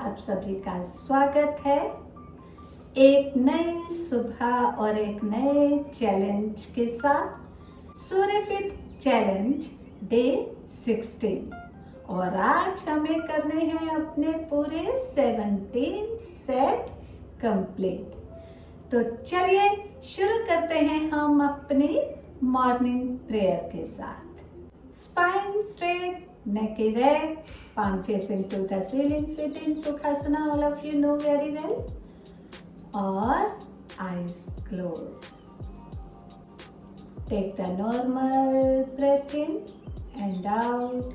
आप सभी का स्वागत है एक नई सुबह और एक नए चैलेंज के साथ। सूर्यफिट चैलेंज डे 16 और आज हमें करने हैं अपने पूरे 17 सेट कंप्लीट। तो चलिए शुरू करते हैं हम अपनी मॉर्निंग प्रेयर के साथ। Spine straight, neck erect, palm facing to the ceiling, sit in Sukhasana, all of you know very well, or eyes closed. Take the normal breath in and out.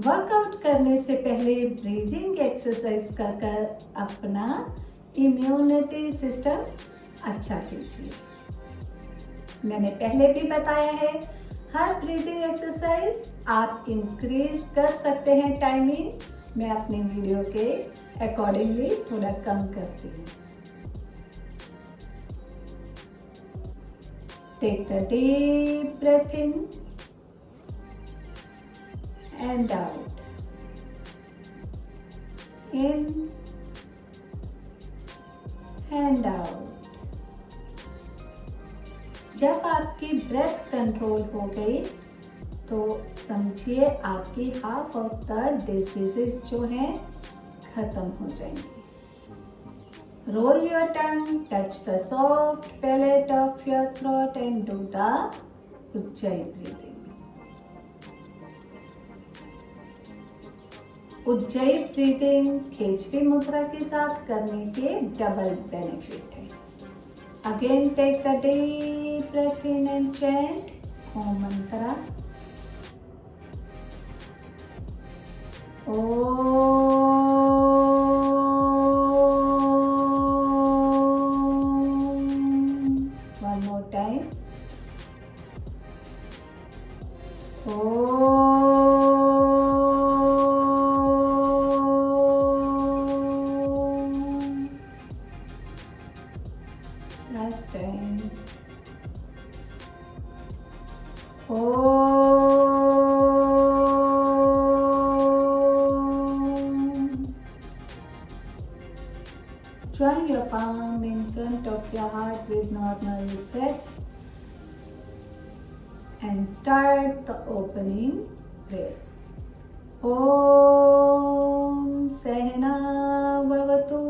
Workout करने से पहले breathing exercise कर अपना immunity system अच्छा कीजिए। मैंने पहले भी बताया है, हर ब्रीदिंग एक्सरसाइज आप इंक्रीज कर सकते हैं टाइमिंग। मैं अपनी वीडियो के अकॉर्डिंगली थोड़ा कम करती हूँ। Take the deep breath in and out, in and out. जब आपकी ब्रेथ कंट्रोल हो गई तो समझिए आपकी हाफ ऑफ द डिसीजेस जो हैं खत्म हो जाएंगी। Roll your tongue, touch the soft palate of your throat and do the Ujjayi breathing. Ujjayi breathing Khechari mudra के साथ करने के डबल बेनिफिट है। Again, take the deep breath in and chant Om Mantra. One more time. Last time. Join your palm in front of your heart with normal breath and start the opening prayer. Om Sehna Bhavatu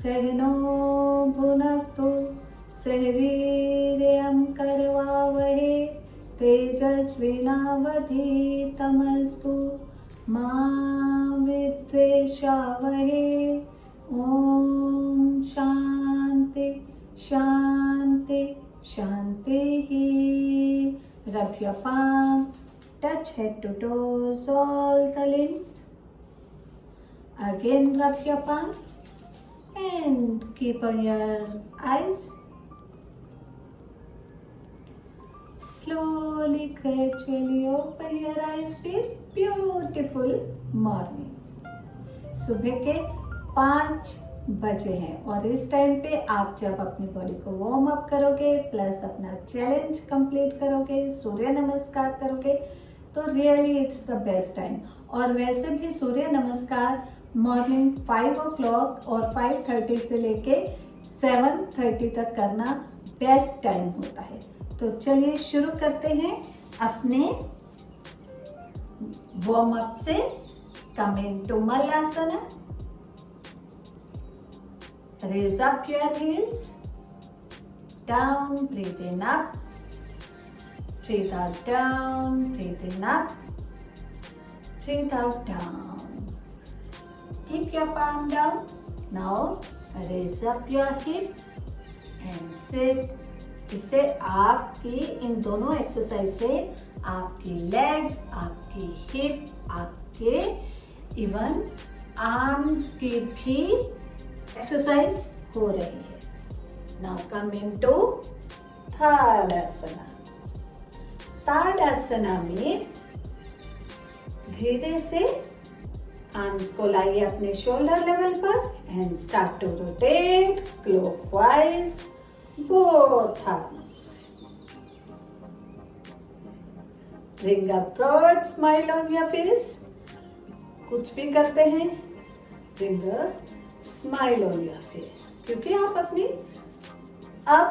Sehno Bhunaktu सहवीर्यं करवावहे तेजस्विनावधीतमस्तु मा विद्वेषावहे। ओम शांति शांति शांति। Rub your palm, touch head to toes, all the limbs. Again rub your palm and keep on your eyes. Slowly, gradually open your eyes. Feel beautiful morning. सुबह के 5 बजे हैं और इस time पे आप जब अपनी बॉडी को वार्म अप करोगे प्लस अपना चैलेंज कंप्लीट करोगे, सूर्य नमस्कार करोगे तो really it's the best time. और वैसे भी सूर्य नमस्कार मॉर्निंग 5 o'clock और 5:30 से लेके 7:30 तक करना बेस्ट टाइम होता है। तो चलिए शुरू करते हैं अपने वार्म अप से। Come into Malasana, raise up your heels, down, breathe in up, breathe out down, breathe in up, breathe out down. Keep your palm down. Now raise up your hip and sit. इससे आपकी इन दोनों exercise से आपकी legs, आपकी hip, आपके even arms की भी exercise हो रही है। Now come into ताड़ासना। ताड़ासना में धीरे से आर्म्स को लाइए अपने शोल्डर लेवल पर and start to rotate clockwise both arms. Bring a broad smile on your face कुछ भी करते हैं, bring a smile on your face, क्योंकि आप अपनी अब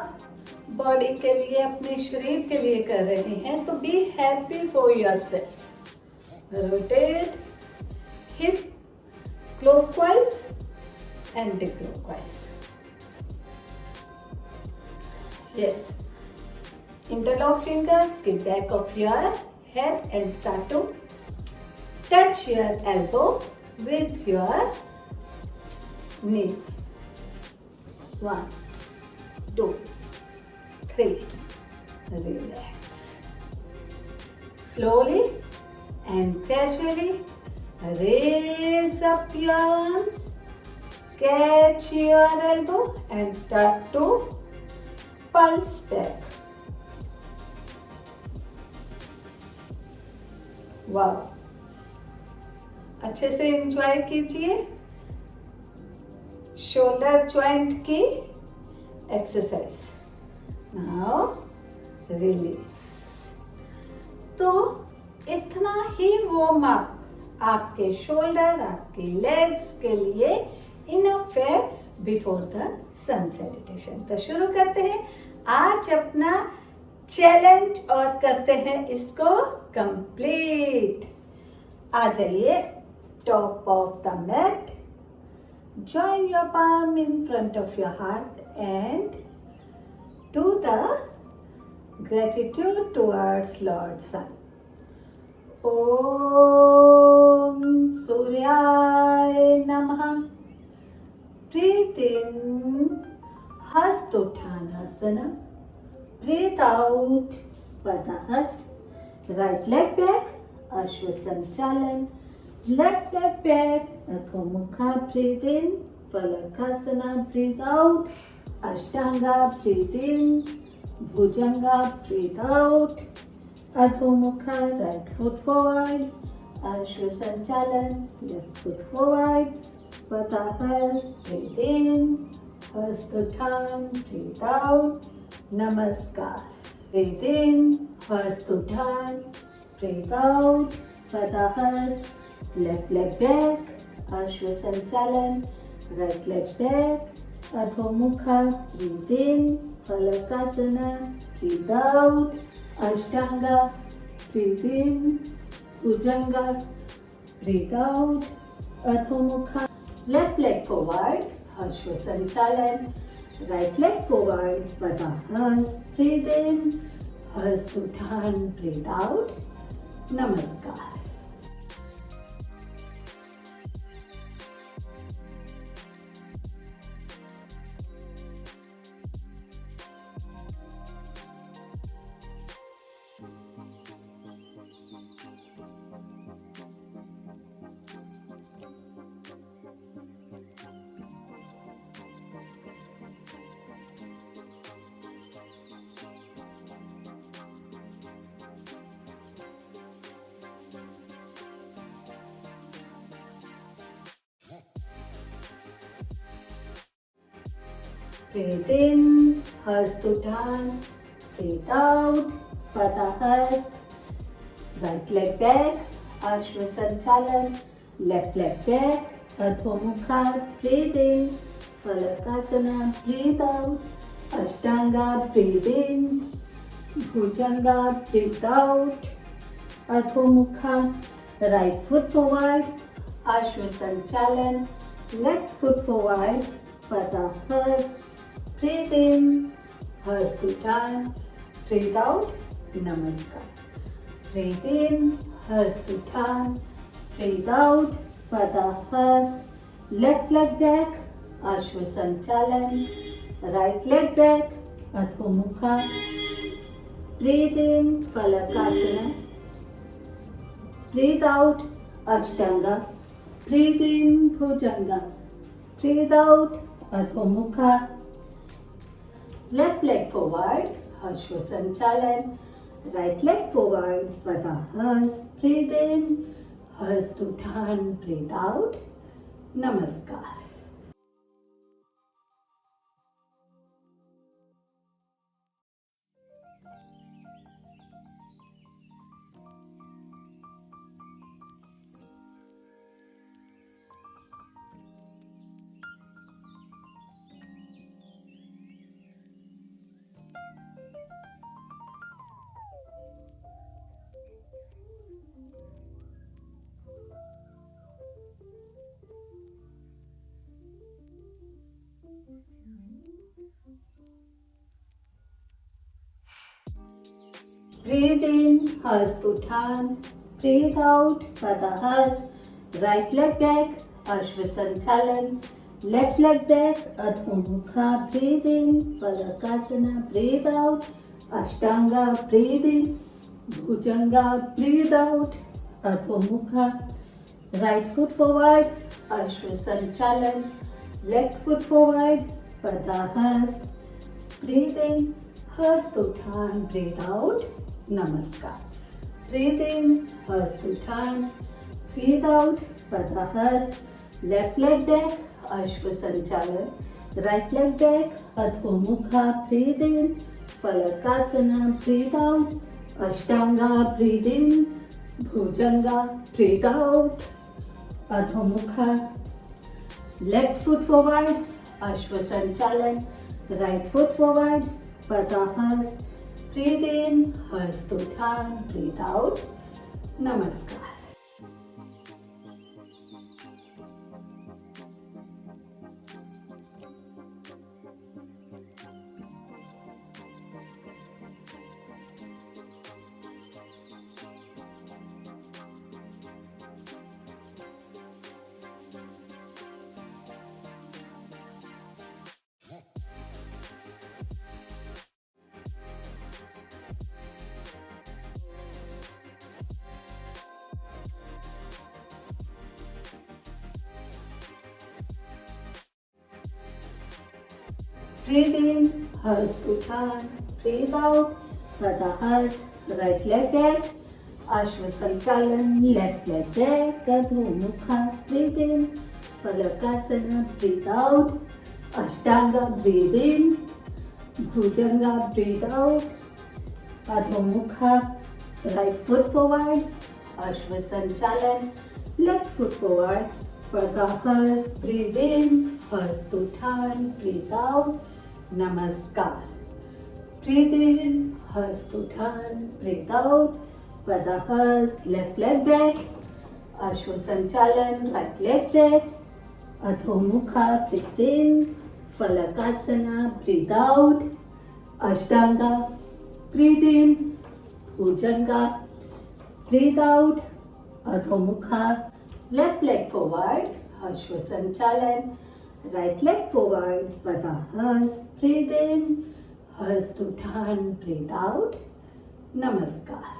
बॉडी के लिए, अपने शरीर के लिए कर रहे हैं, तो be happy for yourself. Rotate hip clockwise anti-clockwise. Yes. Interlock fingers, keep back of your head and start to touch your elbow with your knees. 1, 2, 3. Relax. Slowly and gradually raise up your arms. Catch your elbow and start to pulse back. वाह, अच्छे से enjoy कीजिए shoulder joint की exercise. Now release. तो इतना ही warm up आपके shoulder, आपके legs के लिए इनफ है बिफोर द सन सैल्यूटेशन। तो शुरू करते हैं आज अपना चैलेंज और करते हैं इसको कंप्लीट। आ जाइए top of the mat, join your palm in front of your heart and do the gratitude towards Lord Sun. Om Suryaya Namaha. Breathe in Hastottanasana. Breathe out Padahast. Right leg back, Ashwasanchalan. Left leg back, Adho Mukha. Breathe in Falakasana. Breathe out Ashtanga. Breathe in Bhujanga. Breathe out Adho Mukha. Right foot forward, Ashwasanchalan. Left foot forward, Padahast. Breathe in Hastottan. Breathe out Namaskar. Breathe in Hastottan. Breathe out Padahast. Left leg back, Ashwasanchalan. Right leg back, Adho Mukha. Breathe in Falakasana. Breathe out Ashtanga. Breathe in Bhujanga. Breathe out Adho Mukha. Left leg forward, Ashwasanchalan. Right leg forward, Padahast. Breathe in Hastottan. Breathe out Namaskar. Breathe in Hastottan. Breathe out Padahast. Right leg back, Ashwasanchalan. Left leg back, Adho Mukha. Breathe in Falakasana. Breathe out Ashtanga. Breathe in Bhujanga. Breathe out Adho Mukha. Right foot forward, Ashwasanchalan. Left foot forward, Padahast. Breathe in Hastottan. Breathe out Namaskar. Breathe in Hastottan. Breathe out Padahast. Left leg back, Ashwasanchalan. Right leg back, Adho Mukha. Breathe in Falakasana. Breathe out Ashtanga. Breathe in Bhujanga. Breathe out Adho Mukha. Left leg forward, Ashwasanchalan. Right leg forward, Padahast. Breathe in Hastottan. Breathe out Namaskar. Breathe in, Hast Uttan. Breathe out, Pada Hast. Right leg back, Ashvasanchalan. Left leg back, Adho Mukha. Breathe in, Palakasana. Breathe out, Ashtanga. Breathe in, Bhujanga. Breathe out, Adho Mukha. Right foot forward, Ashvasanchalan. Left foot forward, Pada Hast. Breathe in, Hast Uttan. Breathe out, Namaskar. Breathe in, Hast Uttan. Breathe out, Pada Hast. Left leg back, Ashvasanchalan. Right leg back, Adho Mukha. Breathe in, Falakasana. Breathe out, Ashtanga. Breathe in, Bhujanga. Breathe out, Adho Mukha. Left foot forward, Ashvasanchalan. Right foot forward, Pada Hast. Breathe in, Hast Uttan. Breathe out, Namaskar. Breathe in, Hast Uttan. Breathe out, Pada Hast. Right leg back, Ashvasanchalan. Left leg back, Adho Mukha. Breathe in, Falakasana. Breathe out, Ashtanga. Breathe in, Bhujanga. Breathe out, Adho Mukha. Right foot forward, Ashvasanchalan. Left foot forward, Pada Hast. Breathe in, Hast Uttan. Breathe out, Namaskar. Breathe in, Hast Uttan. Breathe out, Pada Hast. Left leg back, Ashvasanchalan. Right leg back, Adho Mukha. Breathe in, Falakasana. Breathe out, Ashtanga. Breathe in, Bhujanga. Breathe out, Adho Mukha. Left leg forward, Ashvasanchalan. Right leg forward, Pada Hast. Breathe in, Hast Uttan. Breathe out, Namaskar.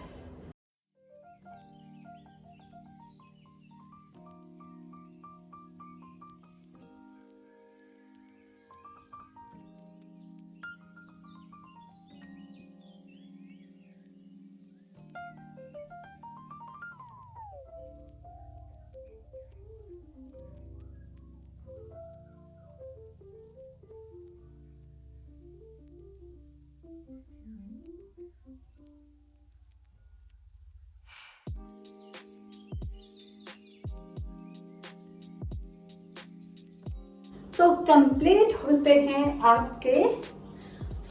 तो complete होते हैं आपके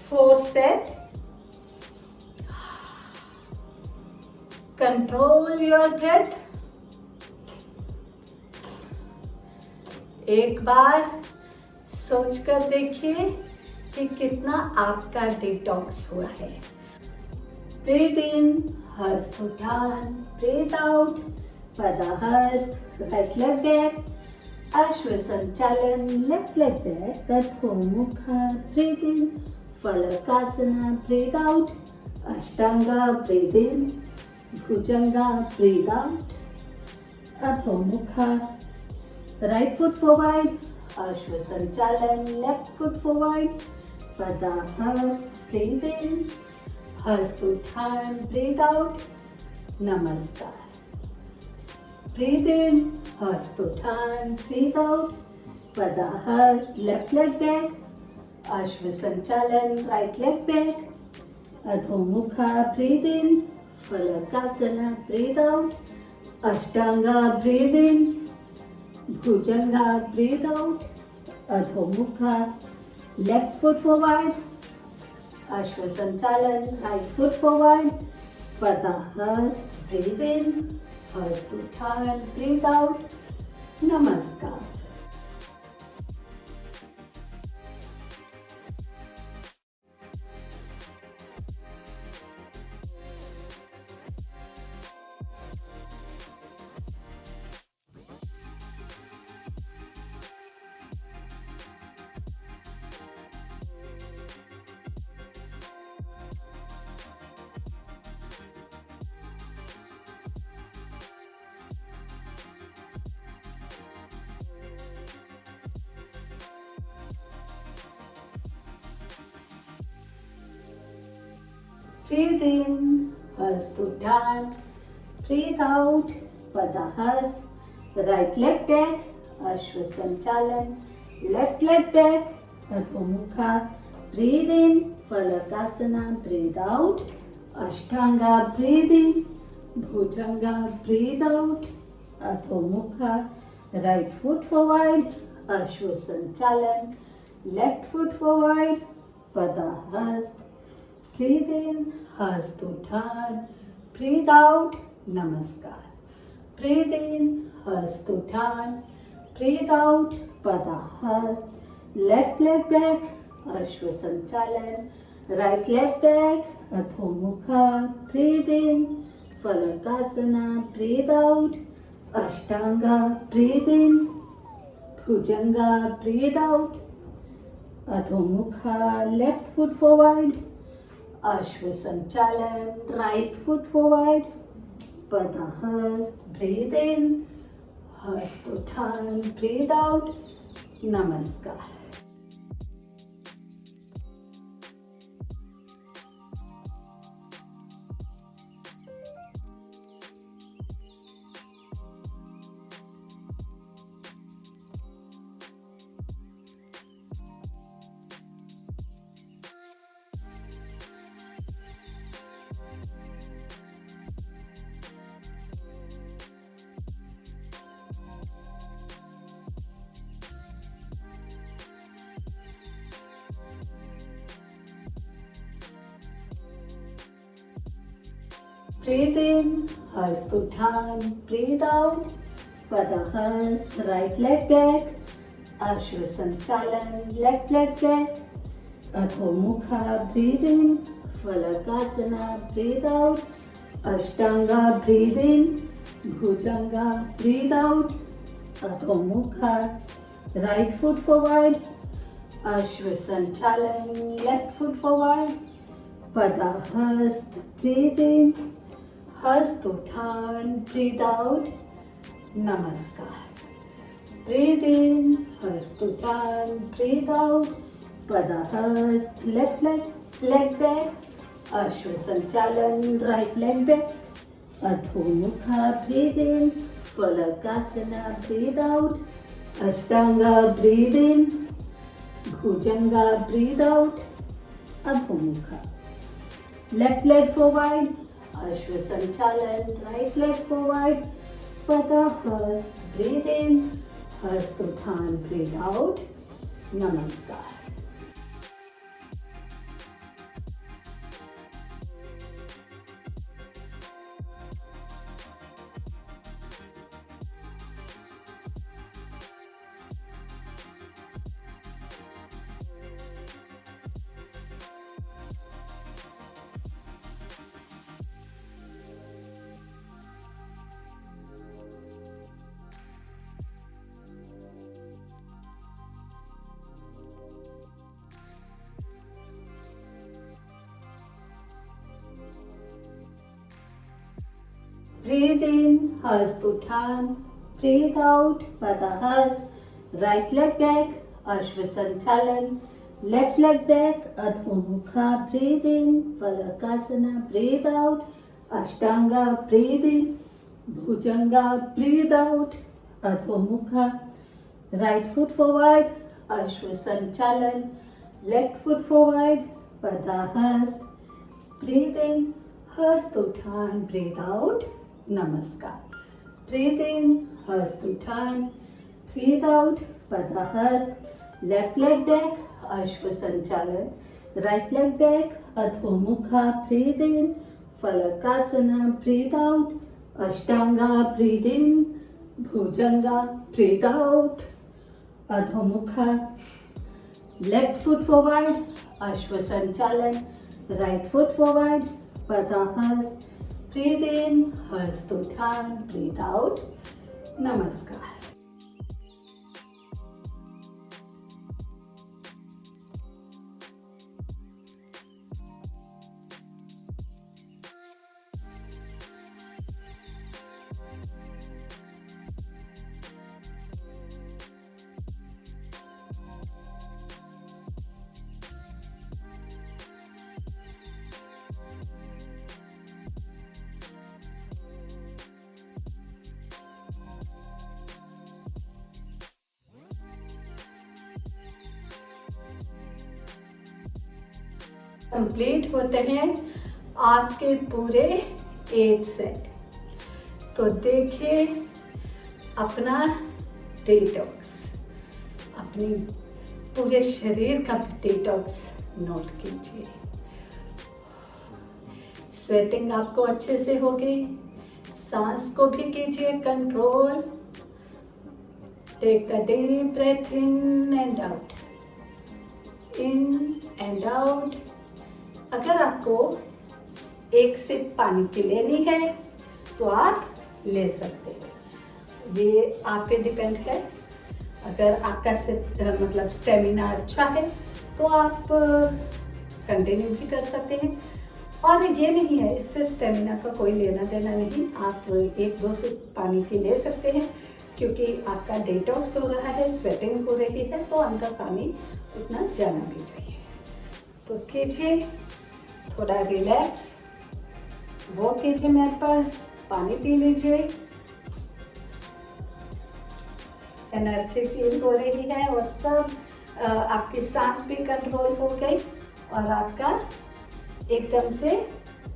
4 set. Control your breath. एक बार सोच कर देखिए कि कितना आपका डिटॉक्स हुआ है. ब्रीथ इन, हस्त उठान. Breathe out, Pada Hast. Right leg back, Ashvasanchalan. Left leg back, Adho Mukha. Breathe in, Falakasana. Breathe out, Ashtanga. Breathe in, Bhujanga. Breathe out, Adho Mukha. Right foot forward, Ashvasanchalan. Left foot forward, Pada Hast. Breathe in, Hast Uttan. Breathe out, Namaskar. Breathe in, Hast Uttan. Breathe out, Pada Hast. Left leg back, Ashvasanchalan. Right leg back, Adho Mukha. Breathe in, Falakasana. Breathe out, Ashtanga. Breathe in, Bhujanga. Breathe out, Adho Mukha. Left foot forward, Ashvasanchalan. Right foot forward, Pada Hast. Breathe in, Hast Uttan. Breathe out, Namaskar. Breathe in, Hasthudhan. Breathe out, Padahas. Right leg back, Ashwasanchalan. Left leg back, Adho Mukha. Breathe in, Falakasana. Breathe out, Ashtanga. Breathe in, Bhujanga. Breathe out, Adho Mukha. Right foot forward, Ashwasanchalan. Left foot forward, Padahas. Breathe in, Hasthudhan. Breathe out, Namaskar. Breathe in, Hasthudhan. Breathe out, Padahas. Left leg back, Ashwasanchalan. Right leg back, Adho Mukha. Breathe in, Falakasana. Breathe out, Ashtanga. Breathe in, Bhujanga. Breathe out, Adho Mukha. Left foot forward, Ashwasanchalan. Right foot forward, Padahas. Breathe in, Hasthudhan. Breathe out, Namaskar. Breathe in, Hasthudhan. Breathe out, Padahas. Right leg back, Ashwasanchalan. Left leg back, Adho Mukha. Breathe in, Falakasana. Breathe out, Ashtanga. Breathe in, Bhujanga. Breathe out, Adho Mukha. Right foot forward, Ashwasanchalan. Left foot forward, Padahas. Breathe in, Hasthudhan. Breathe out, Namaskar. Breathe in, Hasthudhan. Breathe out, Padahas. Left leg back, Ashwasanchalan. Right leg back, Adho Mukha. Breathe in, Falakasana. Breathe out, Ashtanga. Breathe in, Bhujanga. Breathe out, Adho Mukha. Left leg forward, Ashwasanchalan. Right leg forward, Padahas. Breathe in, Hasthudhan. Breathe out, Namaskar. Breathe in, Hasthudhan. Breathe out, Padahas. Right leg back, Ashwasanchalan. Left leg back, Adho Mukha. Breathe in, Falakasana. Breathe out, Ashtanga. Breathe in, Bhujanga. Breathe out, Adho Mukha. Right foot forward, Ashwasanchalan. Left foot forward, Padahas. Breathe in, Hasthudhan. Breathe out, Namaskar. Breathe in, Hasthudhan. Breathe out, Padahas. Left leg back, Ashwasanchalan. Right leg back, Adho Mukha. Breathe in, Falakasana. Breathe out, Ashtanga. Breathe in, Bhujanga. Breathe out, Adho Mukha. Left foot forward, Ashwasanchalan. Right foot forward, Padahas. Breathe in, Hasthudhan. Breathe out, Namaskar. Complete होते हैं आपके पूरे 8 set. तो देखिए अपना detox, अपनी पूरे शरीर का डिटॉक्स नोट कीजिए। स्वेटिंग आपको अच्छे से होगी, सांस को भी कीजिए control. Take a deep breath in and out, in and out. अगर आपको एक सिप पानी की लेनी है तो आप ले सकते हो, ये आप पे डिपेंड है। अगर आपका मतलब स्टेमिना अच्छा है तो आप कंटिन्यू भी कर सकते हैं। और ये नहीं है, इससे स्टेमिना का कोई लेना देना नहीं, आप 1-2 सिप पानी की ले सकते हैं क्योंकि आपका डिटॉक्स हो रहा है, स्वेटिंग हो रही है, तो अंदर पानी उतना जाना भी चाहिए। तो कीजिए, थोड़ा रिलैक्स, वॉक कीजिए मैट पर, पानी पी लीजिए, एनर्जी फील हो रही है और सब आपकी सांस भी कंट्रोल हो गई और आपका एकदम से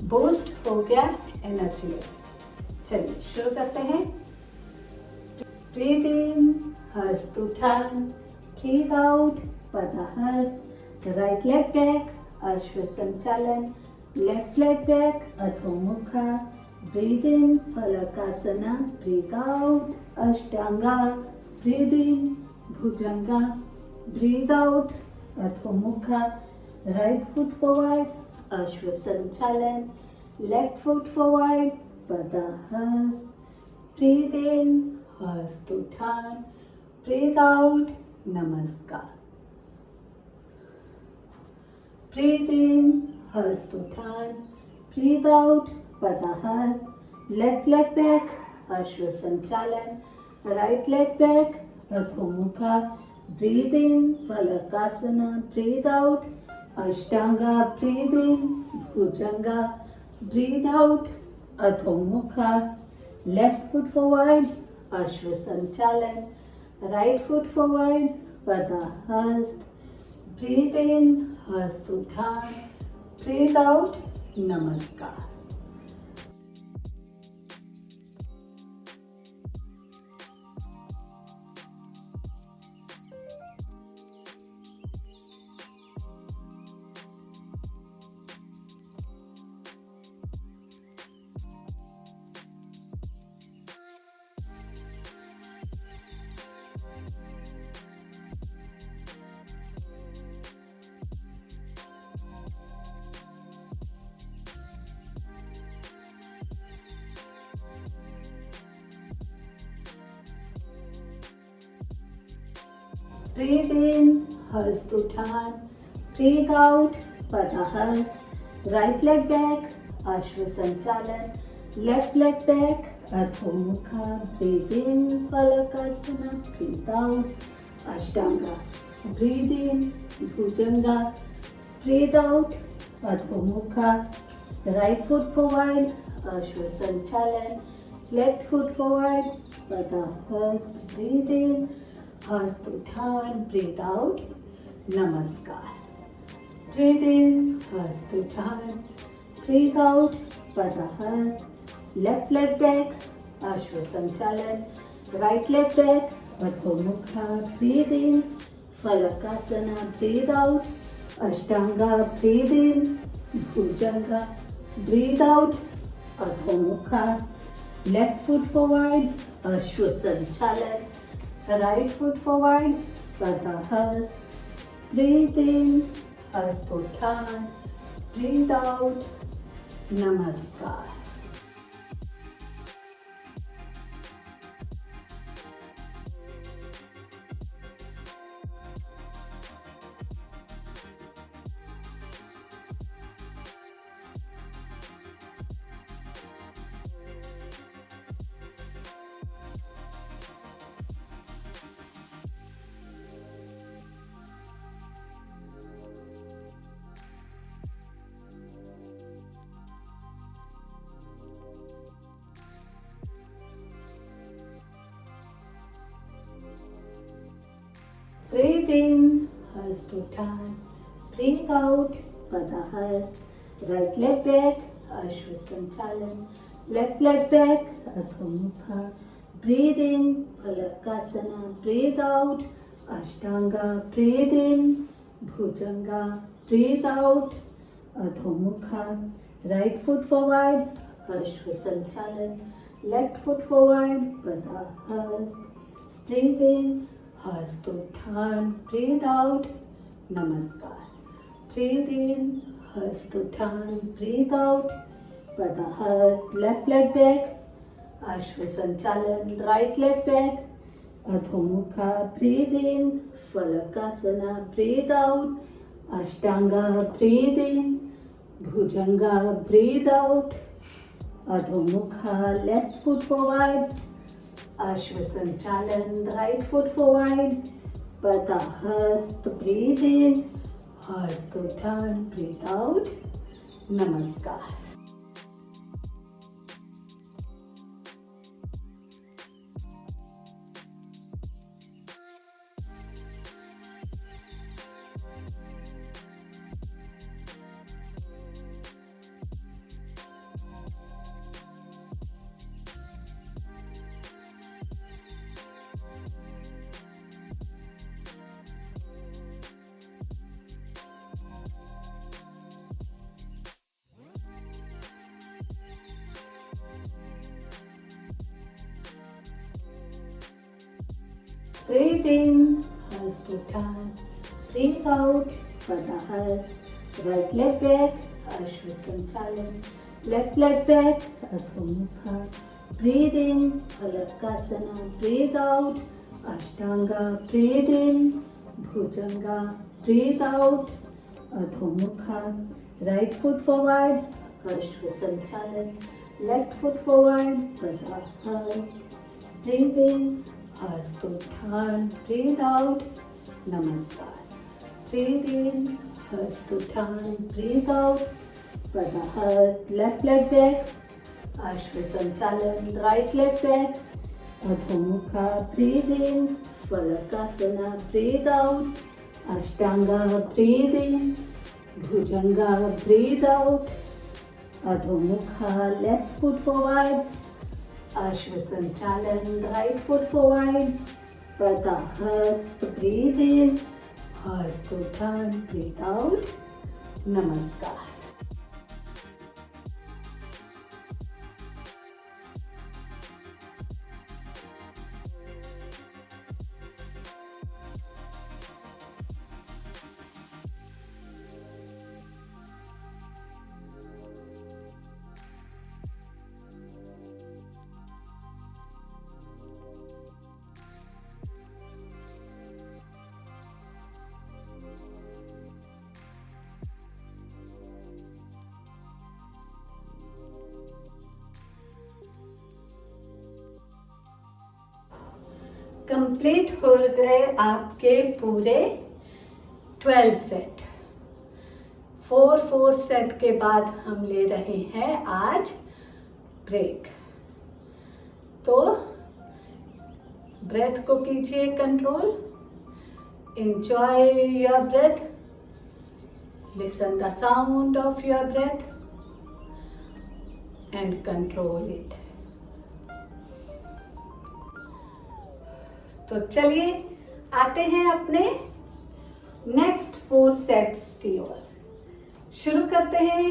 बूस्ट हो गया एनर्जी लेवल। चलिए शुरू करते हैं। ब्रीथ इन, हस्त उठान, breathe out, Padahasta, right leg back, Ashwa Sanchalan, left leg back, Adhomukha, breathe in, Phalakasana, breathe out, Ashtanga, breathe in, Bhujanga, breathe out, Adhomukha, right foot forward, Ashwa Sanchalan, left foot forward, Padahasta, breathe in, हस्त उठान, breathe out, Namaskar. Breathe in, हस्त उठान, breathe out, Padahasta, left leg back, Ashwa Sanchalan, right leg back, Adhomukha, breathe in, Phalakasana, breathe out, Ashtanga, breathe in, Bhujanga, breathe out, Adhomukha, left foot forward, Ashwa Sanchalan, right foot forward, Padahasta, breathe in, हस्त उठान, breathe out, नमस्कार। Breathe in, Hasta उठान, breathe out, पदहस्त, right leg back, अश्व संचालन, left leg back, अधोमुखा, breathe in, फलकासना, breathe out, अष्टांगा, breathe in, Bhujanga, breathe out, अधोमुखा, right foot forward, अश्व संचालन, left foot forward, पदहस्त, breathe in, Hasta उठान, breathe out, Namaskar. Breathe in, हस्त उठान, breathe out, Padahasta, left leg back, Ashwa Sanchalan, right leg back, Adhomukha, breathe in, Phalakasana, breathe out, Ashtanga, breathe in, Bhujanga, breathe out, Adhomukha, left foot forward, Ashwa Sanchalan, right foot forward, पदहस्त, breathe in, Hasta उठान, breathe out, नमस्कार। Breathe in, Hasta उठान, breathe out, Padahast. Right leg back, Ashwasanchalan. Left leg back, Adho-Mukha. Breathe in, Palakasana. Breathe out, Ashtanga. Breathe in, Bhujanga. Breathe out, Adho-Mukha. Right foot forward, Ashwasanchalan. Left foot forward, Padahast. Breathe in, Hastottan. Breathe out, Namaskar. Breathe in, Hastottan. Breathe out, Padahast. Left leg back, Ashwasanchalan. Right leg back, Adho-Mukha. Breathe in, Falakasana. Breathe out, Ashtanga. Breathe in, Bhujanga. Breathe out, Adho-Mukha. Left foot forward, Ashwasanchalan. Right foot forward, Padahast. Breathe in, Hastottan. Breathe out, Namaskar. Breathe in, Hastottan. Breathe out, Padahast. Right leg back, Ashwasanchalan. Left leg back, Adho-Mukha. Breathe in, Palakasana. Breathe out, Ashtanga. Breathe in, Bhujanga. Breathe out, Adho-Mukha. Right foot forward, Ashwasanchalan. Left foot forward, Padahast. Breathe in, Hastottan. Breathe out, Namaskar. Breathe in, Hastottan. Breathe out, Padahast. Left leg back, Ashwasanchalan. Right leg back, Adho-Mukha. Breathe in, Falakasana. Breathe out, Ashtanga. Breathe in, Bhujanga. Breathe out, Adho-Mukha. Left foot forward, Ashwasanchalan. Right foot forward, Padahast. Breathe in, Hastottan. Breathe out, Namaskar. Complete हो गए आपके पूरे 12 set. 4 set के बाद हम ले रहे हैं आज ब्रेक। तो ब्रेथ को कीजिए control. Enjoy your breath, listen the sound of your breath and control it. तो चलिए आते हैं अपने नेक्स्ट 4 सेट्स की ओर। शुरू करते हैं।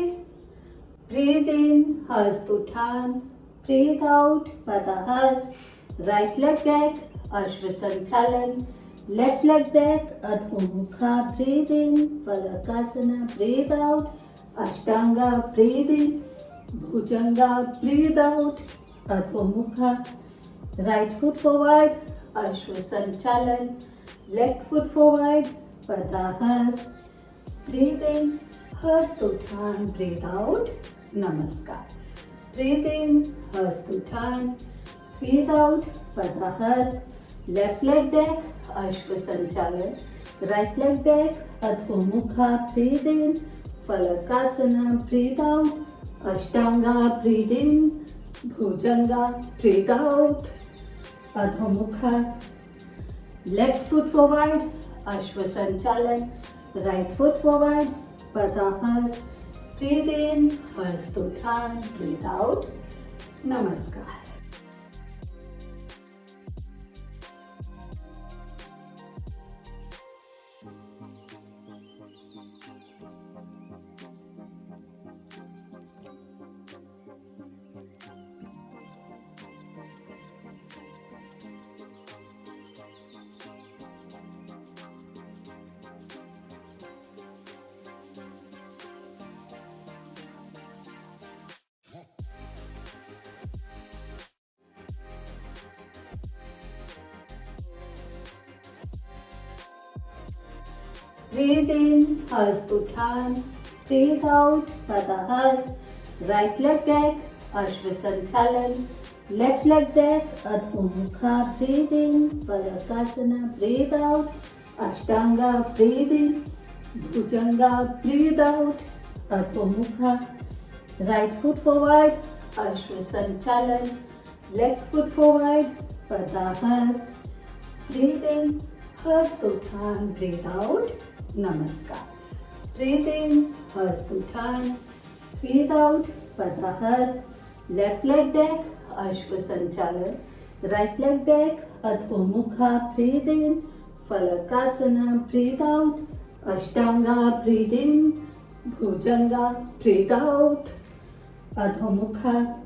Breathe in, Hastotthan. Breathe out, Padahasta. Right leg back, Ashwasanchalan. Left leg back, Adhomukha. Breathe in, Phalakasana. Breathe out, Ashtanga. Breathe in, Bhujanga. Breathe out, Adhomukha. Right foot forward, Ashwasanchalan. Left foot forward, Padahasta. Breathe in, Hastotthan. Breathe out, Namaskar. Breathe in, Hastotthan. Breathe out, Padahasta. Left leg back, Ashwasanchalan. Right leg back, Adhomukha. Breathe in, Phalakasana. Breathe out, Ashtanga. Breathe in, Bhujanga. Breathe out, Adhomukha. Left foot forward, Ashwasanchalan. Right foot forward, Pratahas. Breathe in, Hastothan. Breathe out. Namaskar. Breathe in, Hastothan. Breathe out, Pratahas. Right leg back, Ashvasanchalan. Left leg back, Adho Mukha. Breathe in, Palakasana. Breathe out, Ashtanga. Breathe in, Bhujanga. Breathe out, Adho Mukha. Right foot forward, Ashvasanchalan. Left foot forward, Pratahas. Breathe in, Hastothan. Breathe out, Namaskar. Breathe in, Hastothan. Breathe out, Pratahas. Left leg back, Ashvasanchalan. Right leg back, Adho Mukha. Breathe in, Falakasana. Breathe out, Ashtanga. Breathe in, Bhujanga. Breathe out, Adho Mukha.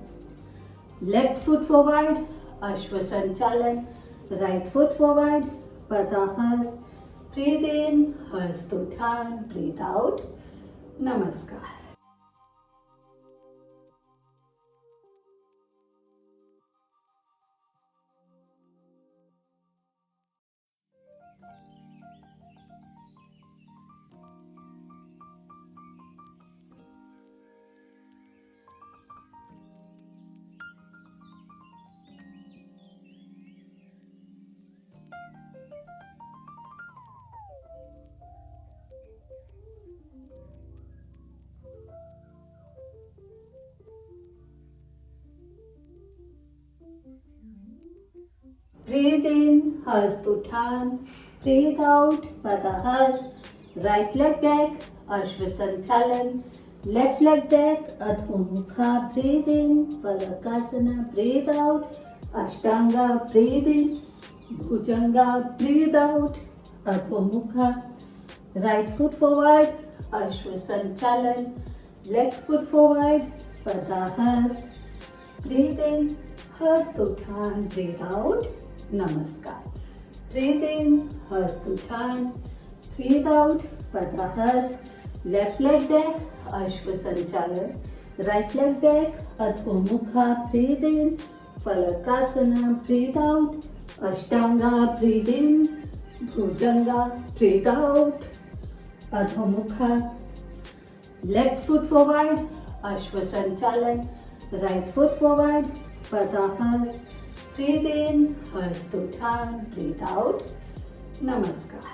Left foot forward, Ashvasanchalan. Right foot forward, Pratahas. Breathe in, Hastothan. Breathe out, Namaskar. Breathe in, Hastothan. Breathe out, Pratahas. Right leg back, Ashvasanchalan. Left leg back, Adho Mukha. Breathe in, Palakasana. Breathe out, Ashtanga. Breathe in, Bhujanga. Breathe out, Adho Mukha. Right foot forward, Ashvasanchalan. Left foot forward, Pratahas. Breathe in, Hastothan. Breathe out, Namaskar. Breathe in, Hastothan. Breathe out, Pratahas. Left leg back, Ashvasanchalan. Right leg back, Adho Mukha. Breathe in, Falakasana. Breathe out, Ashtanga. Breathe in, Bhujanga. Breathe out, Adho Mukha. Left foot forward, Ashvasanchalan. Right foot forward, Pratahas. Breathe in, Hastothan. Breathe out, Namaskar.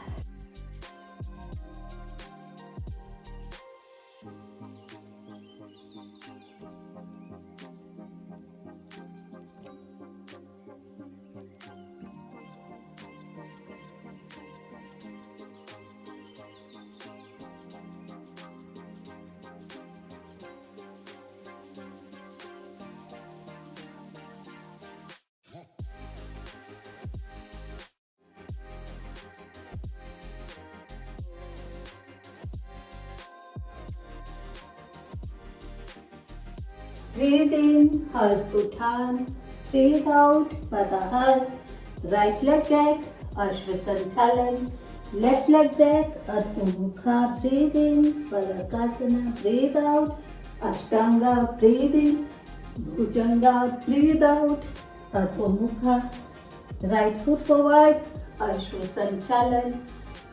Breathe in, Hastothan. Breathe out, Pratahas. Right leg back, Ashvasanchalan. Left leg back, Adho Mukha. Breathe in, Palakasana. Breathe out, Ashtanga. Breathe in, Bhujanga. Breathe out, Adho Mukha. Right foot forward, Ashvasanchalan.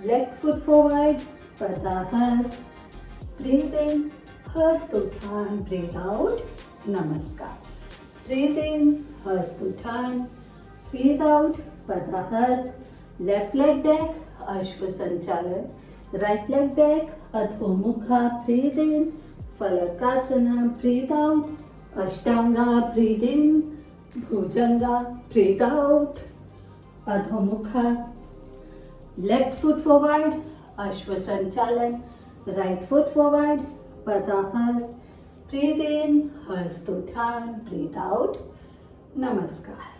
Left foot forward, Pratahas. Breathe in, Hastothan. Breathe out, Namaskar. Breathe in, Hastothan. Breathe out, Pratahas. Left leg back, Ashvasanchalan. Right leg back, Adho Mukha. Breathe in, Falakasana. Breathe out, Ashtanga. Breathe in, Bhujanga. Breathe out, Adho Mukha. Left foot forward, Ashvasanchalan. right foot forward, Pada Hasta. Breathe in, Hasta Uttan, breathe out, Namaskar.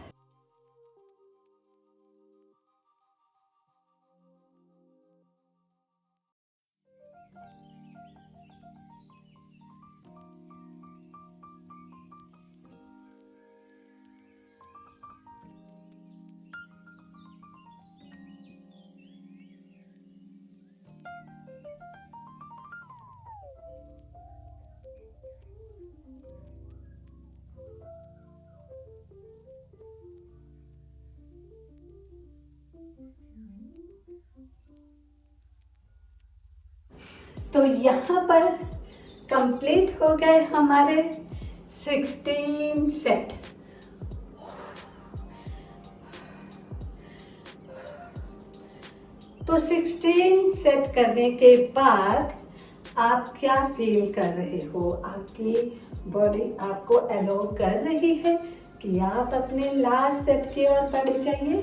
तो यहाँ पर complete हो गए हमारे 16 set. तो 16 set करने के बाद आप क्या फील कर रहे हो? आपकी बॉडी आपको अलाउ कर रही है कि आप अपने लास्ट सेट की ओर बढ़ जाइए?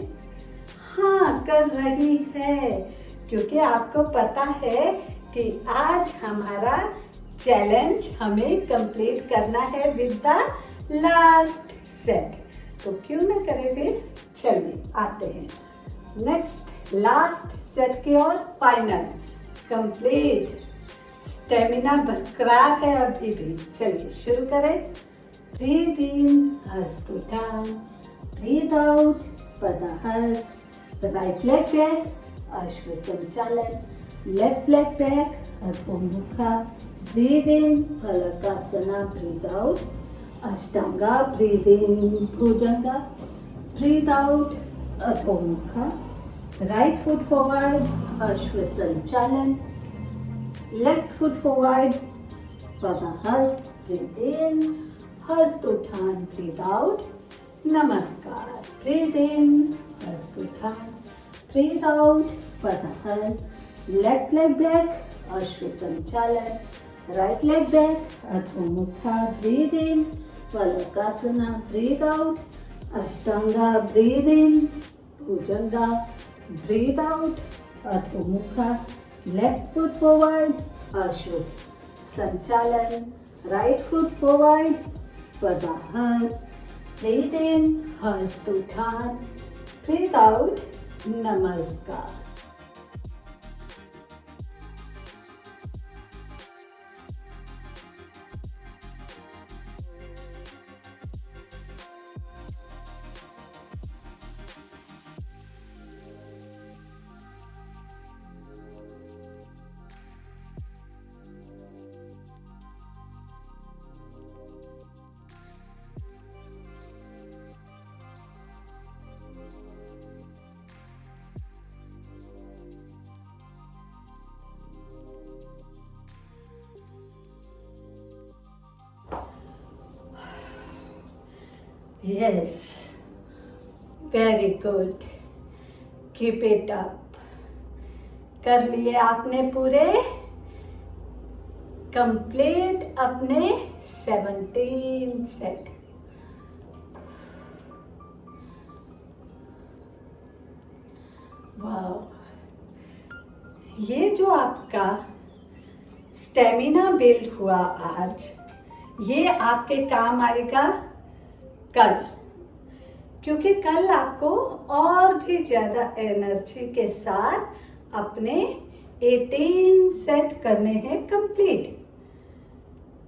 हाँ, कर रही है, क्योंकि आपको पता है कि आज हमारा चैलेंज हमें कंप्लीट करना है विद द लास्ट सेट। तो क्यों ना करें फिर? चलिए आते हैं नेक्स्ट लास्ट सेट की ओर। फाइनल कंप्लीट, स्टेमिना बरकरार है अभी भी। चलिए शुरू करें। ब्रीद इन, हस्त उठान, ब्रीद आउट, पदा हस्त। Right leg back, Ashwa Sanchalan, left leg back, Adhomukha. Breathe in, Phalakasana, breathe out, Ashtanga. Breathe in, Bhujanga, breathe out, Adhomukha. Right foot forward, Ashwa Sanchalan, left foot forward, पदा हस्त। ब्रीद इन, हस्त उठान, ब्रीद आउट, नमस्कार। ब्रीद इन, हस्त उठान, ब्रीद आउट, पदा हस्त। Left leg back, Ashwa Sanchalan, right leg back, Adhomukha. Breathe in, Phalakasana, breathe out, Ashtanga. Breathe in, Bhujanga, breathe out, Adhomukha. Left foot forward, Ashwa Sanchalan, right foot forward, पदा हस्त। ब्रीद इन, हस्त उठान, ब्रीद आउट, नमस्कार। Yes, very good. Keep it up. कर लिए आपने पूरे कंप्लीट अपने 17 सेट। वाह, ये जो आपका स्टेमिना बिल्ड हुआ आज, ये आपके काम आएगा कल, क्योंकि कल आपको और भी ज़्यादा एनर्जी के साथ अपने 18 सेट करने हैं कंप्लीट।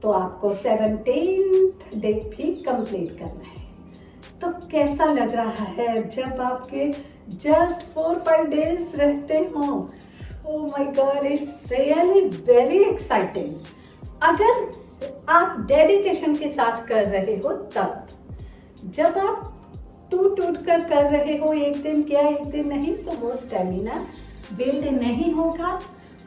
तो आपको 17th डे भी कंप्लीट करना है। तो कैसा लग रहा है जब आपके जस्ट 4-5 डेज रहते हों? Oh my God, it's really very exciting. अगर आप डेडिकेशन के साथ कर रहे हो तब। जब आप टूट कर रहे हो, एक दिन क्या एक दिन नहीं, तो वो स्टेमिना बिल्ड नहीं होगा,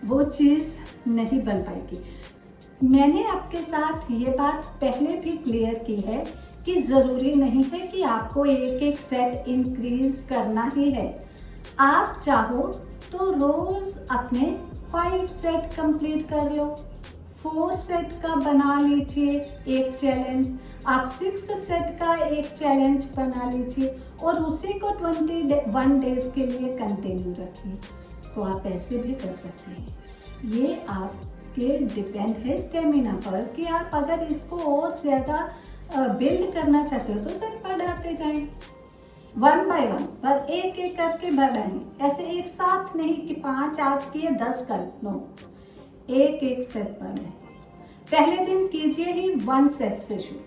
वो चीज़ नहीं बन पाएगी। मैंने आपके साथ ये बात पहले भी क्लियर की है कि ज़रूरी नहीं है कि आपको एक सेट इंक्रीज करना ही है। आप चाहो तो रोज़ अपने 5 सेट कंप्लीट कर लो, 4 सेट का बना लीजिए एक चैलेंज, आप 6 सेट का एक चैलेंज बना लीजिए और उसी को 21 डेज के लिए कंटिन्यू रखिए। तो आप ऐसे भी कर सकते हैं। ये आप ये डिपेंड है स्टेमिना पर कि आप अगर इसको और ज़्यादा बिल्ड करना चाहते हो तो सर बढ़ाते जाएं, 1 बाय 1 पर एक एक करके बढ़ाएं। ऐसे एक साथ नहीं कि 5 आज किए 10 कल, नो, एक एक सेट बढ़ाएं। पहले दिन कीजिए ही 1 सेट से शुरू,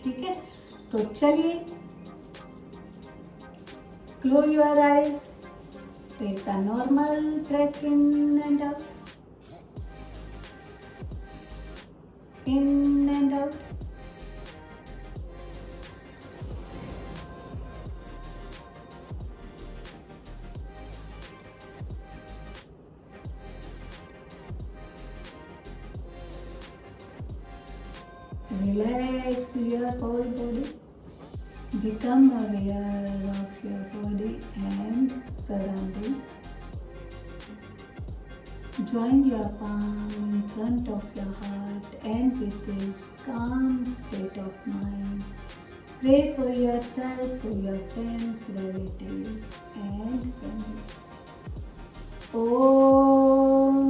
ठीक है। तो चलिए, close your eyes, take a normal breath in and out, in and out. Relax your whole body. Become aware of your body and surrounding. Join your palm in front of your heart and with this calm state of mind, pray for yourself, for your friends, relatives and family. Om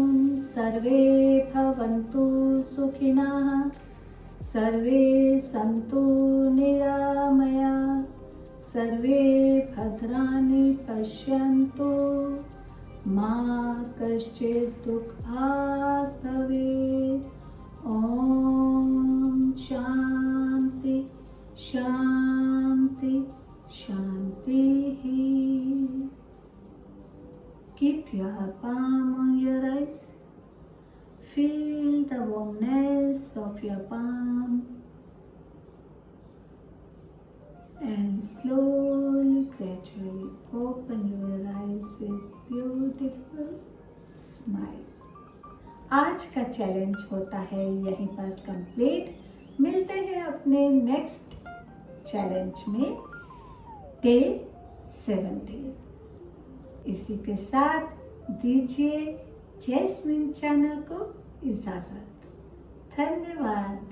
Sarve Bhavantu Sukhinah, Sarve Santu Niramaya, Sarve Bhadrani Pashyantu, मा कश्चित् दुःखात् भवेत्। ओम शांति शांति शांति। Keep your palm on your eyes. Feel the warmness of your palm and slowly, gradually open your eyes with beautiful smile. आज का challenge होता है यहीं पर complete. मिलते हैं अपने नेक्स्ट चैलेंज में डे 17। इसी के साथ दीजिए जैस्मिन चैनल को इजाजत। धन्यवाद।